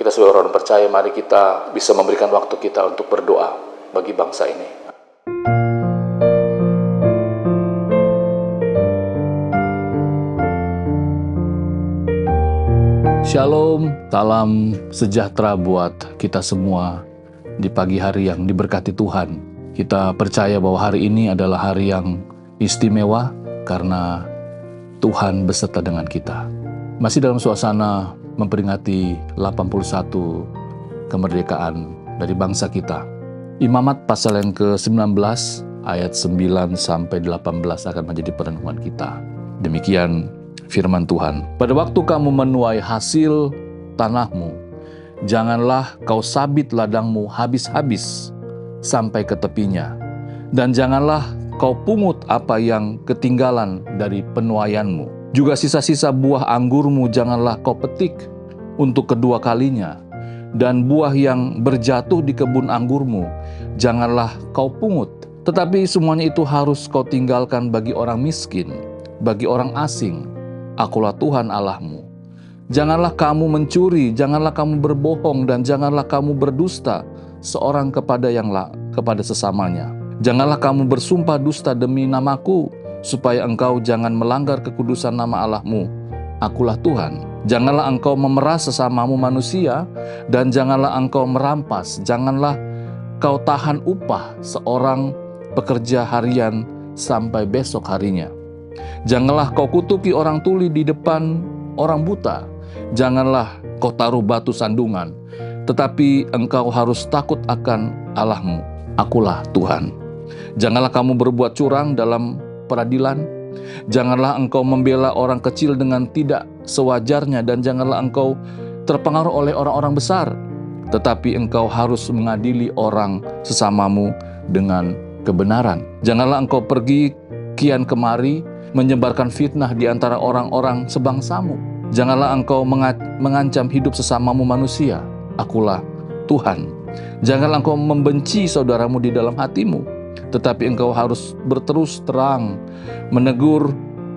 Kita sebagai orang percaya, mari kita bisa memberikan waktu kita untuk berdoa bagi bangsa ini. Shalom, salam sejahtera buat kita semua di pagi hari yang diberkati Tuhan. Kita percaya bahwa hari ini adalah hari yang istimewa karena Tuhan beserta dengan kita. Masih dalam suasana memperingati 81 kemerdekaan dari bangsa kita. Imamat pasal yang ke-19 ayat 9 sampai 18 akan menjadi perenungan kita. Demikian firman Tuhan. Pada waktu kamu menuai hasil tanahmu, janganlah kau sabit ladangmu habis-habis sampai ke tepinya, dan janganlah kau pungut apa yang ketinggalan dari penuaianmu. Juga sisa-sisa buah anggurmu janganlah kau petik untuk kedua kalinya, dan buah yang berjatuh di kebun anggurmu janganlah kau pungut. Tetapi semuanya itu harus kau tinggalkan bagi orang miskin, bagi orang asing. Akulah Tuhan Allahmu. Janganlah kamu mencuri, janganlah kamu berbohong, dan janganlah kamu berdusta seorang kepada sesamanya. Janganlah kamu bersumpah dusta demi namaku, supaya engkau jangan melanggar kekudusan nama Allahmu. Akulah Tuhan. Janganlah engkau memeras sesamamu manusia, dan janganlah engkau merampas. Janganlah kau tahan upah seorang pekerja harian sampai besok harinya. Janganlah kau kutuki orang tuli di depan orang buta. Janganlah kau taruh batu sandungan, tetapi engkau harus takut akan Allahmu. Akulah Tuhan. Janganlah kamu berbuat curang dalam peradilan. Janganlah engkau membela orang kecil dengan tidak sewajarnya, dan janganlah engkau terpengaruh oleh orang-orang besar. Tetapi engkau harus mengadili orang sesamamu dengan kebenaran. Janganlah engkau pergi kian kemari menyebarkan fitnah di antara orang-orang sebangsamu. Janganlah engkau mengancam hidup sesamamu manusia. Akulah Tuhan. Janganlah engkau membenci saudaramu di dalam hatimu, tetapi engkau harus berterus terang menegur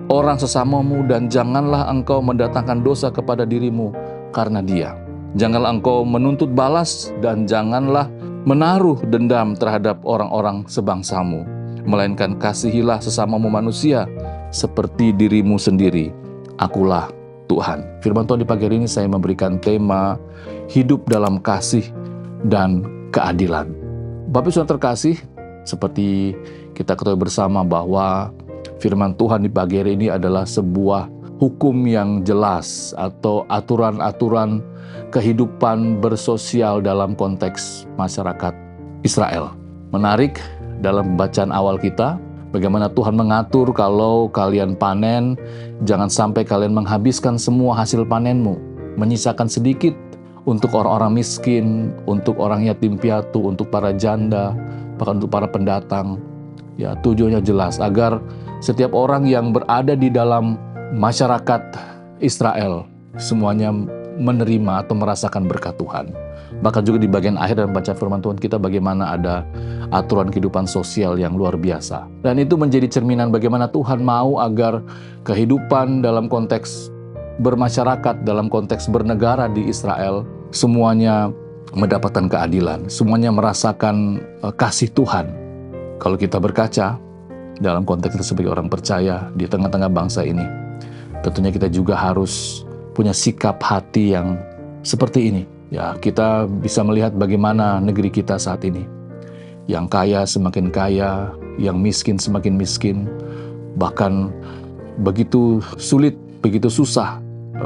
orang sesamamu, dan janganlah engkau mendatangkan dosa kepada dirimu karena dia. Janganlah engkau menuntut balas, dan janganlah menaruh dendam terhadap orang-orang sebangsamu, melainkan kasihilah sesamamu manusia seperti dirimu sendiri. Akulah Tuhan. Firman Tuhan di pagi hari ini saya memberikan tema hidup dalam kasih dan keadilan. Bapak Ibu terkasih, seperti kita ketahui bersama bahwa firman Tuhan di pagi hari ini adalah sebuah hukum yang jelas atau aturan-aturan kehidupan bersosial dalam konteks masyarakat Israel. Menarik dalam bacaan awal kita, bagaimana Tuhan mengatur kalau kalian panen, jangan sampai kalian menghabiskan semua hasil panenmu, menyisakan sedikit untuk orang-orang miskin, untuk orang yatim piatu, untuk para janda, bahkan untuk para pendatang. Ya, tujuannya jelas agar setiap orang yang berada di dalam masyarakat Israel semuanya menerima atau merasakan berkat Tuhan. Bahkan juga di bagian akhir dalam baca firman Tuhan kita bagaimana ada aturan kehidupan sosial yang luar biasa. Dan itu menjadi cerminan bagaimana Tuhan mau agar kehidupan dalam konteks bermasyarakat, dalam konteks bernegara di Israel, semuanya mendapatkan keadilan, semuanya merasakan kasih Tuhan. Kalau kita berkaca dalam konteks kita sebagai orang percaya di tengah-tengah bangsa ini, tentunya kita juga harus punya sikap hati yang seperti ini. Ya, kita bisa melihat bagaimana negeri kita saat ini. Yang kaya semakin kaya, yang miskin semakin miskin. Bahkan begitu sulit, begitu susah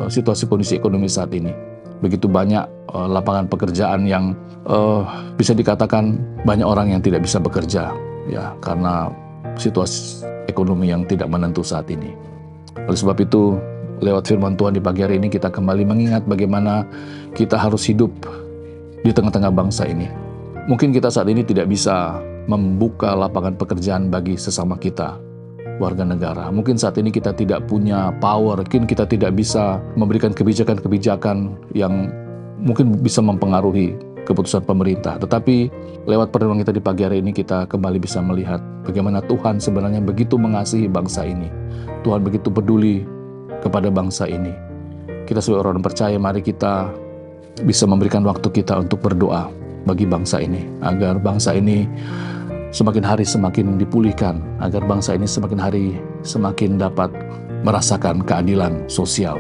situasi kondisi ekonomi saat ini. Begitu banyak lapangan pekerjaan yang bisa dikatakan banyak orang yang tidak bisa bekerja, ya, karena situasi ekonomi yang tidak menentu saat ini. Oleh sebab itu, lewat firman Tuhan di pagi hari ini kita kembali mengingat bagaimana kita harus hidup di tengah-tengah bangsa ini. Mungkin kita saat ini tidak bisa membuka lapangan pekerjaan bagi sesama kita, warga negara. Mungkin saat ini kita tidak punya power, mungkin kita tidak bisa memberikan kebijakan-kebijakan yang mungkin bisa mempengaruhi keputusan pemerintah. Tetapi lewat pertemuan kita di pagi hari ini kita kembali bisa melihat bagaimana Tuhan sebenarnya begitu mengasihi bangsa ini. Tuhan begitu peduli kepada bangsa ini. Kita sebagai orang percaya, mari kita bisa memberikan waktu kita untuk berdoa bagi bangsa ini, agar bangsa ini semakin hari semakin dipulihkan, agar bangsa ini semakin hari semakin dapat merasakan keadilan sosial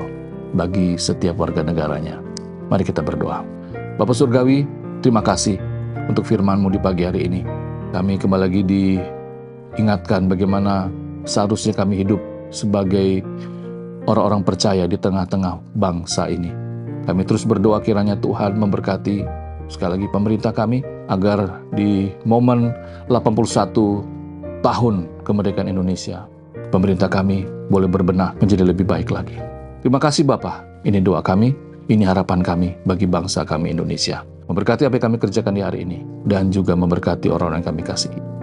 bagi setiap warga negaranya. Mari kita berdoa. Bapa Surgawi, terima kasih untuk firman-Mu di pagi hari ini. Kami kembali lagi diingatkan bagaimana seharusnya kami hidup sebagai orang-orang percaya di tengah-tengah bangsa ini. Kami terus berdoa kiranya Tuhan memberkati sekali lagi pemerintah kami, agar di momen 81 tahun kemerdekaan Indonesia, pemerintah kami boleh berbenah menjadi lebih baik lagi. Terima kasih Bapa, ini doa kami, ini harapan kami bagi bangsa kami Indonesia. Memberkati apa yang kami kerjakan di hari ini, dan juga memberkati orang-orang yang kami kasihi.